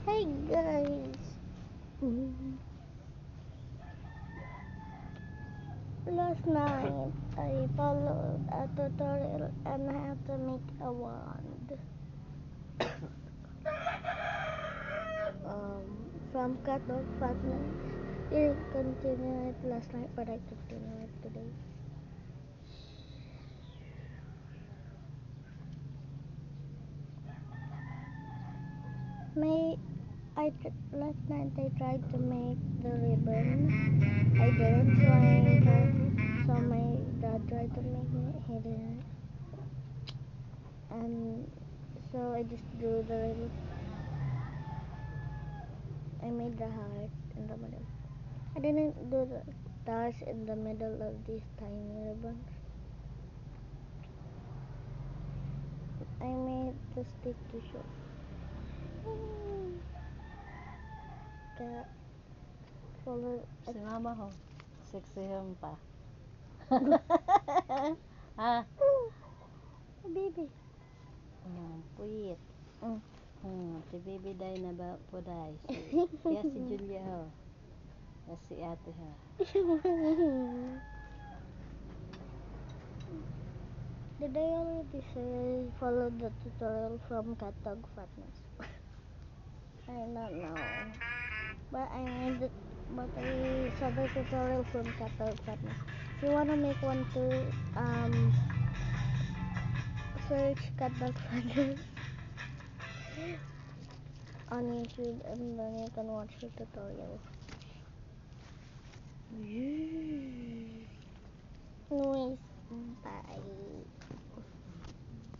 Hey guys! Last night I followed a tutorial on how to make a wand from cut off fragments. Didn't continue it last night, but I continue it today. Last night I tried to make the ribbon. I didn't, so my dad tried to make it. He didn't, and so I just drew the ribbon. I made the heart in the middle. I didn't do the stars in the middle of these tiny ribbons. I made the sticky show. Kaya follow. Si mama ho. Sexy home pa. Ha? Baby. Puyit. Mm. Si baby day na ba po day. Kaya si Julia ho. Kaya si ate ho. Did I already say follow the tutorial from Cat Dog Fatness? I don't know. But I saw the tutorial from Cat Dog Fatness. If you wanna make one too, search Cat Dog Fatness on YouTube and then you can watch the tutorial. Anyways, bye.